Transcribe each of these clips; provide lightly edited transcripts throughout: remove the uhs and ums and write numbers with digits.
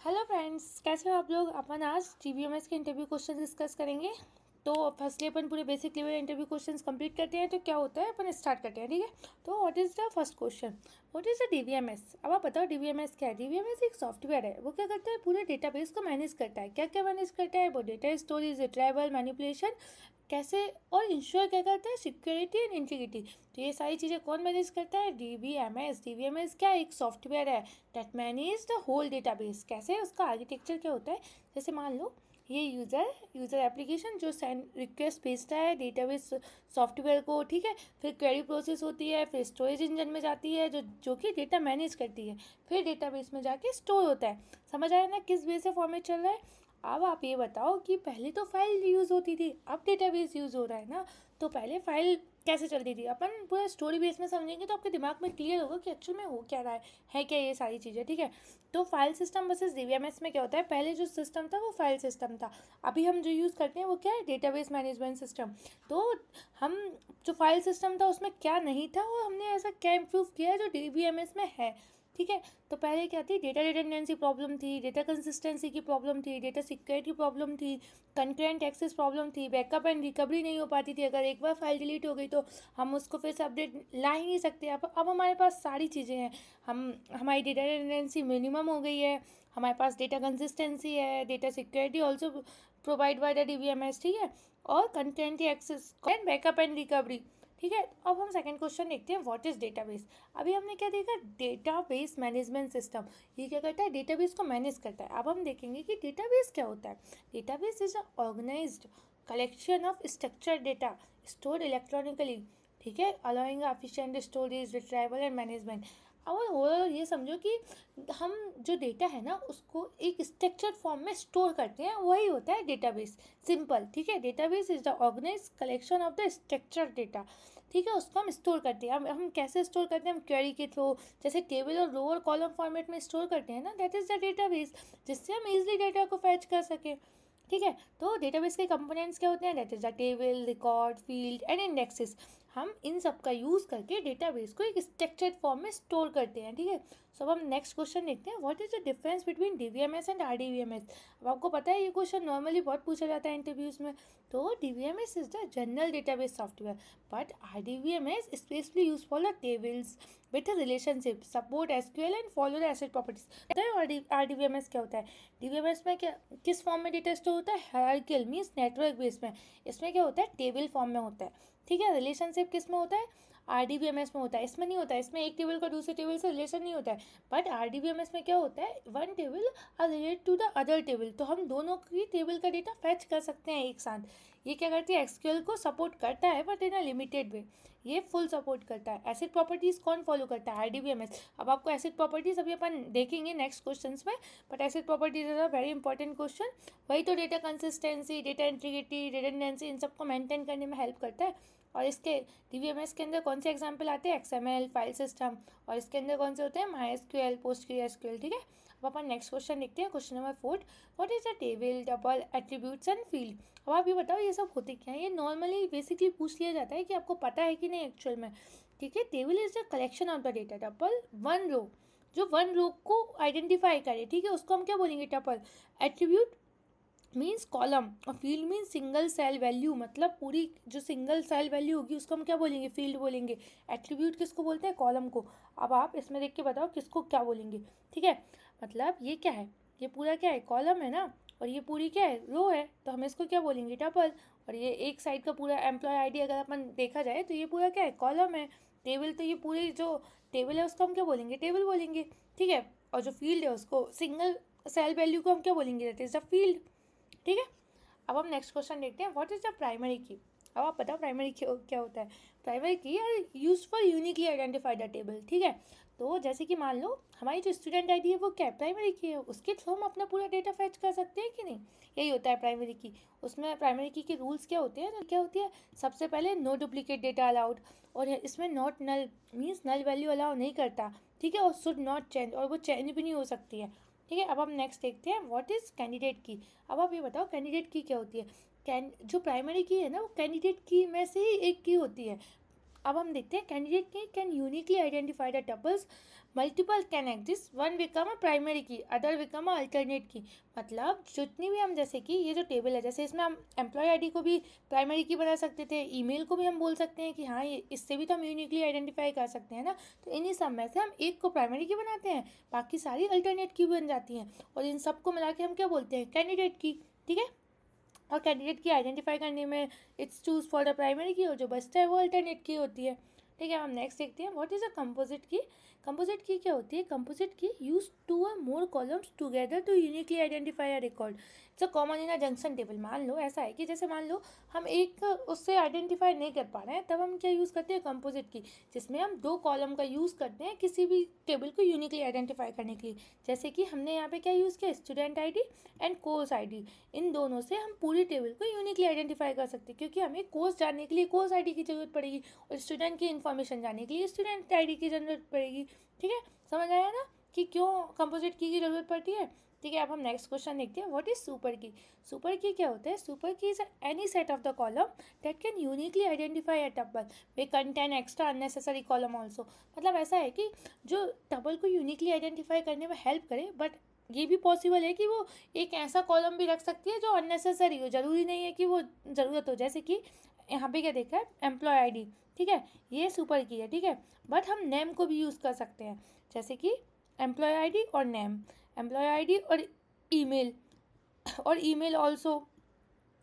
Hello friends, कैसे हो आप लोग। अपन आज टीवीएमएस के इंटरव्यू क्वेश्चन डिस्कस करेंगे। तो फर्स्टली अपन पूरे basic level interview questions complete करते हैं। तो क्या होता है, अपन स्टार्ट करते हैं, ठीक है। तो what is the first question, what is the DBMS. अब आप बताओ डीवीएमएस क्या है। डीवीएमएस एक सॉफ्टवेयर है, वो क्या करता है, पूरे डेटाबेस को मैनेज करता है। क्या क्या मैनेज करता है, वो डेटा स्टोरेज, रिट्राइवल, मैनिपुलेशन कैसे, और इंश्योर क्या करता है, सिक्योरिटी एंड इंटीग्रिटी। तो ये सारी चीज़ें कौन मैनेज करता है, डीवीएमएस। डीवीएमएस क्या एक सॉफ्टवेयर है that manage the whole database. कैसे, उसका आर्किटेक्चर क्या होता है, जैसे मान लो ये यूज़र एप्लीकेशन जो सेंड रिक्वेस्ट भेजता है डेटाबेस सॉफ्टवेयर को, ठीक है। फिर क्वेरी प्रोसेस होती है, फिर स्टोरेज इंजन में जाती है जो कि डेटा मैनेज करती है, फिर डेटाबेस में जाके स्टोर होता है। समझ आया ना किस बेस से फॉर्मेट चल रहा है। अब आप ये बताओ कि पहले तो फाइल यूज़ होती थी, अब डेटाबेस यूज़ हो रहा है ना। तो पहले फाइल कैसे चलती थी, अपन पूरा स्टोरी बेस में समझेंगे तो आपके दिमाग में क्लियर होगा कि एक्चुअल में हो क्या रहा है क्या ये सारी चीज़ें, ठीक है। तो फाइल सिस्टम वर्सेस डीवीएमएस में क्या होता है, पहले जो सिस्टम था वो फाइल सिस्टम था। अभी हम जो यूज़ करते हैं वो क्या है, डेटाबेस मैनेजमेंट सिस्टम। तो हम जो फाइल सिस्टम था उसमें क्या नहीं था और हमने ऐसा क्या इम्प्रूव किया है जो डीवीएमएस में है, ठीक है। तो पहले क्या थी, डेटा रिडंडेंसी प्रॉब्लम थी, डेटा कंसिस्टेंसी की प्रॉब्लम थी, डेटा सिक्योरिटी प्रॉब्लम थी, कंकरेंट एक्सेस प्रॉब्लम थी, बैकअप एंड रिकवरी नहीं हो पाती थी। अगर एक बार फाइल डिलीट हो गई तो हम उसको फिर से अपडेट ला ही नहीं सकते। अब हमारे पास सारी चीज़ें हैं। हमारी डेटा रिडंडेंसी मिनिमम हो गई है, हमारे पास डेटा कंसिस्टेंसी है, data security also provide by the DBMS, ठीक है। और concurrent access and backup and recovery, ठीक है। अब हम सेकंड क्वेश्चन देखते हैं, व्हाट इज डेटाबेस। अभी हमने क्या देखा, डेटाबेस मैनेजमेंट सिस्टम। ये क्या करता है, डेटाबेस को मैनेज करता है। अब हम देखेंगे कि डेटाबेस क्या होता है। Database is a organised collection of structured data stored electronically, ठीक है, allowing efficient storage, retrieval and management. और ओवरऑल ये समझो कि हम जो डेटा है ना उसको एक स्ट्रक्चर्ड फॉर्म में स्टोर करते हैं, वही होता है डेटाबेस। सिंपल, ठीक है। Database is the organised collection of the structured data, ठीक है। उसको हम स्टोर करते हैं। हम कैसे स्टोर करते हैं, हम क्वेरी के थ्रू, जैसे टेबल और रो और कॉलम फॉर्मेट में स्टोर करते हैं ना, दैट इज़ द डेटाबेस, जिससे हम इजीली डेटा को फैच कर सकें, ठीक है। तो डेटाबेस के कंपोनेंट्स क्या होते हैं, that is the table, record, field and indexes. हम इन सब का यूज़ करके डेटाबेस को एक स्ट्रक्चर्ड फॉर्म में स्टोर करते हैं, ठीक है। सो अब हम नेक्स्ट क्वेश्चन देखते हैं, what is the difference between DBMS and RDBMS. अब आपको पता है ये क्वेश्चन नॉर्मली बहुत पूछा जाता है इंटरव्यूज़ में। तो DBMS is the general database software, but RDBMS specially use for the tables with relationship, support SQL and follow the acid properties. पता है आरडीवीएमएस क्या होता है। डीवीएमएस में क्या, किस फॉर्म में डेटा स्टोर होता है, हायरार्किकल मीन्स नेटवर्क बेस में। इसमें क्या होता है, टेबल फॉर्म में होता है, ठीक है। रिलेशनशिप किस में होता है, आरडीवीएमएस में होता है। इसमें नहीं होता है, इसमें एक टेबल का दूसरे टेबल से रिलेशन नहीं होता है। बट आरडीवीएमएस में क्या होता है, one table are related to the other table, तो हम दोनों की टेबल का डेटा फैच कर सकते हैं एक साथ। ये क्या करती है, एसक्यूएल को सपोर्ट करता है but in a limited way, ये फुल सपोर्ट करता है। एसिड प्रॉपर्टीज कौन फॉलो करता है, आरडीवीएमएस। अब आपको एसिड प्रॉपर्टीज अभी अपन देखेंगे नेक्स्ट क्वेश्चंस में, but acid properties is a very important question. वही तो data consistency, data integrity, redundancy, इन सबको मेंटेन करने में हेल्प करता है। और इसके डीवीएमएस के अंदर कौन से एग्जाम्पल आते हैं, एक्सएमएल, फाइल सिस्टम, और इसके अंदर कौन से होते हैं, माईएसक्यूएल, पोस्टग्रेसक्यूएल, ठीक है। अब अपन नेक्स्ट क्वेश्चन देखते हैं, question number 4, what is the table, tuple, attributes and field. अब आप ये बताओ ये सब होते क्या है। ये नॉर्मली बेसिकली पूछ लिया जाता है कि आपको पता है कि नहीं एक्चुअल में, ठीक है। Table is the collection of the data, tuple one row, जो वन रो को आइडेंटिफाई करे, ठीक है, उसको हम क्या बोलेंगे, टपल। एट्रीब्यूट मीन्स कॉलम, और field means single cell value, मतलब पूरी जो सिंगल सेल वैल्यू होगी उसको हम क्या बोलेंगे, फील्ड बोलेंगे। एट्रीब्यूट किसको बोलते हैं, कॉलम को। अब आप इसमें देख के बताओ किसको क्या बोलेंगे, ठीक है। मतलब ये क्या है, ये पूरा क्या है, कॉलम है ना, और ये पूरी क्या है, रो है, तो हम इसको क्या बोलेंगे, टपल। और ये एक साइड का पूरा एम्प्लॉय आईडी अगर अपन देखा जाए तो ये पूरा क्या है, कॉलम है। टेबल, तो ये पूरी जो टेबल है उसको हम क्या बोलेंगे, टेबल बोलेंगे, ठीक है। और जो फील्ड है उसको, सिंगल सेल वैल्यू को हम क्या बोलेंगे, दैट इज द फील्ड, ठीक है। अब हम नेक्स्ट क्वेश्चन देखते हैं, व्हाट इज द प्राइमरी की। अब आप बताओ प्राइमरी की क्या होता है। Primary key are use for uniquely identify the table, ठीक है। तो जैसे कि मान लो हमारी जो स्टूडेंट आईडी है वो क्या है, प्राइमरी की है, उसके थ्रू हम अपना पूरा डेटा फैच कर सकते हैं कि नहीं, यही होता है प्राइमरी की। उसमें प्राइमरी की के रूल्स क्या होते हैं, क्या होती है, सबसे पहले नो डुप्लीकेट डेटा अलाउड, और इसमें not null means null value allow नहीं करता, ठीक है, और शुड नॉट चेंज, और वो चेंज भी नहीं हो सकती है, ठीक है। अब हम नेक्स्ट देखते हैं, व्हाट इज कैंडिडेट की। अब आप ये बताओ कैंडिडेट की क्या होती है। जो प्राइमरी की है ना वो कैंडिडेट की में से ही एक की होती है। अब हम देखते हैं, कैंडिडेट की can uniquely identify the tuples multiple can exist, one become a primary की, अदर बिकम अ अल्टरनेट की। मतलब जितनी भी हम, जैसे कि ये जो टेबल है, जैसे इसमें हम एम्प्लॉय आईडी को भी प्राइमरी की बना सकते थे, ईमेल को भी हम बोल सकते हैं कि हाँ ये इससे भी तो हम यूनिकली आइडेंटिफाई कर सकते हैं ना। तो इन्हीं सब में से हम एक को प्राइमरी की बनाते हैं, बाकी सारी अल्टरनेट की बन जाती हैं, और इन सबको मिला के हम क्या बोलते हैं, कैंडिडेट की। ठीक है, और कैंडिडेट की आइडेंटिफाई करने में it's choose for the primary की, और जो बचता है वो अल्टरनेट की होती है। ठीक है, हम नेक्स्ट देखते हैं what is a composite key. Composite key क्या होती है? Composite key use to a more columns together to uniquely identify a record. It's a common in a junction table. मान लो ऐसा है कि जैसे मान लो हम एक उससे आइडेंटिफाई नहीं कर पा रहे हैं, तब हम क्या यूज़ करते हैं, कंपोजिट की, जिसमें हम दो कॉलम का यूज़ करते हैं किसी भी टेबल को यूनिकली आइडेंटिफाई करने के लिए। जैसे कि हमने यहाँ पे क्या यूज़ किया, student ID and course ID. इन दोनों से हम पूरी टेबल को यूनिकली आइडेंटिफाई कर सकते हैं, क्योंकि हमें कोर्स जानने के लिए कोर्स आईडी की जरूरत पड़ेगी, और स्टूडेंट की इन्फॉर्मेशन जानने के लिए स्टूडेंट आईडी की जरूरत पड़ेगी। ठीक है, समझ आया ना कि क्यों कंपोजिट की ज़रूरत पड़ती है। ठीक है, अब हम नेक्स्ट क्वेश्चन देखते हैं व्हाट इज सुपर की। सुपर की क्या होता है? सुपर की is any set of the column that can uniquely identify a tuple way contain extra unnecessary column also. मतलब ऐसा है कि जो टपल को यूनिकली आइडेंटिफाई करने में हेल्प करे, बट ये भी पॉसिबल है कि वो एक ऐसा कॉलम भी रख सकती है जो अननेसेसरी हो, ज़रूरी नहीं है कि वो ज़रूरत हो। जैसे कि यहाँ पे क्या देखा है, एम्प्लॉय आईडी। ठीक है, ये सुपर की है। ठीक है, बट हम नेम को भी यूज़ कर सकते हैं, जैसे कि एम्प्लॉय आईडी और नेम, एम्प्लॉय आईडी और ईमेल, और ईमेल ऑल्सो,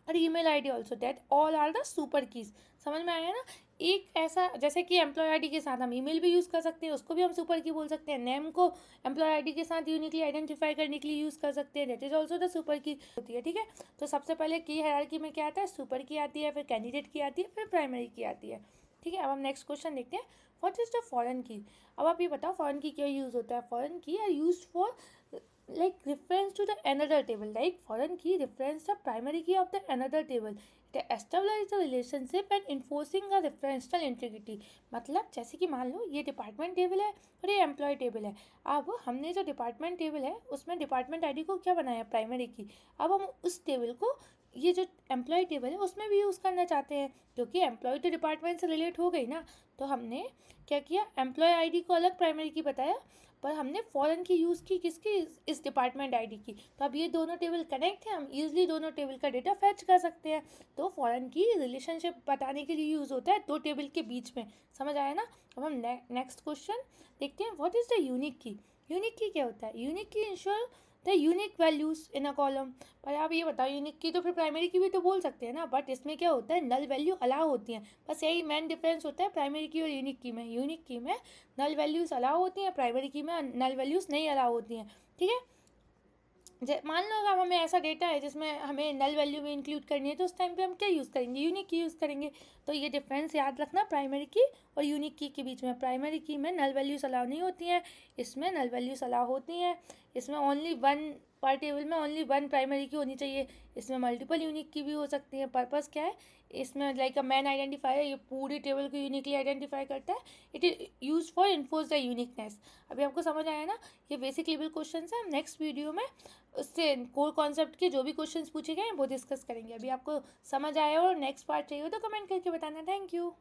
और email ID also, that all are the super keys. समझ में आया ना? एक ऐसा, जैसे कि एम्प्लॉय आईडी के साथ हम ईमेल भी यूज़ कर सकते हैं, उसको भी हम सुपर की बोल सकते हैं। नेम को एम्प्लॉय आईडी के साथ यूनिकली आइडेंटिफाई करने के लिए यूज़ कर सकते हैं, that is also the super की होती है। ठीक है, तो सबसे पहले की हायरार्की में क्या आता है, सुपर की आती है, फिर कैंडिडेट की आती है, फिर प्राइमरी की आती है। ठीक है, अब हम नेक्स्ट क्वेश्चन देखते हैं व्हाट इज द फॉरेन की। अब आप ये बताओ फॉरेन की क्या यूज़ होता है। Foreign key are use for like reference to the another table, like foreign key reference the primary key of the another table. They establish the relationship and enforcing a referential integrity. मतलब जैसे कि मान लो ये department table है और ये employ table है। अब हमने जो डिपार्टमेंट टेबल है उसमें डिपार्टमेंट आईडी को क्या बनाया, प्राइमरी की। अब हम उस टेबल को ये जो एम्प्लॉय टेबल है उसमें भी यूज़ करना चाहते हैं, क्योंकि एम्प्लॉय तो डिपार्टमेंट से रिलेट हो गई ना। तो हमने क्या किया, एम्प्लॉय आईडी को अलग प्राइमरी की बताया, पर हमने फॉरेन की यूज़ की किसकी, इस डिपार्टमेंट आईडी की। तो अब ये दोनों टेबल कनेक्ट है, हम ईजिली दोनों टेबल का डेटा फैच कर सकते हैं। तो फॉरेन की रिलेशनशिप बताने के लिए यूज़ होता है दो टेबल के बीच में। समझ आया ना? अब हम नेक्स्ट क्वेश्चन देखते हैं व्हाट इज़ द यूनिक की। यूनिक की क्या होता है? यूनिक की ensure the unique values in a column. पर आप ये बताओ, यूनिक की तो फिर प्राइमरी की भी तो बोल सकते हैं ना, बट इसमें क्या होता है, नल वैल्यू अलाउ होती हैं। बस यही मेन डिफरेंस होता है प्राइमरी की और यूनिक की में। यूनिक की में नल वैल्यूज़ अलाउ होती हैं, प्राइमरी की में नल वैल्यूज़ नहीं अलाउ होती हैं। ठीक है, मान लो अगर हमें ऐसा डेटा है जिसमें हमें नल वैल्यू भी इंक्लूड करनी है, तो उस टाइम पे हम क्या यूज़ करेंगे, यूनिक की यूज़ करेंगे। तो ये डिफरेंस याद रखना प्राइमरी की और यूनिक की के बीच में। प्राइमरी की में नल वैल्यूज़ अलाउ नहीं होती हैं, इसमें नल वैल्यूज़ अलाउ होती हैं। इसमें ओनली वन पर टेबल में ओनली वन प्राइमरी की होनी चाहिए। इसमें मल्टीपल यूनिक की भी हो सकती है। पर्पज़ क्या है, इसमें लाइक अ मैन आइडेंटिफायर, ये पूरी टेबल को यूनिकली आइडेंटिफाई करता है। It is use for enforce the uniqueness. अभी आपको समझ आया ना? ये बेसिक लेवल क्वेश्चन है। हम नेक्स्ट वीडियो में उससे कोर कॉन्सेप्ट के जो भी क्वेश्चंस पूछे गए हैं वो डिस्कस करेंगे। अभी आपको समझ आया और नेक्स्ट पार्ट चाहिए हो तो कमेंट करके बताना। Thank you.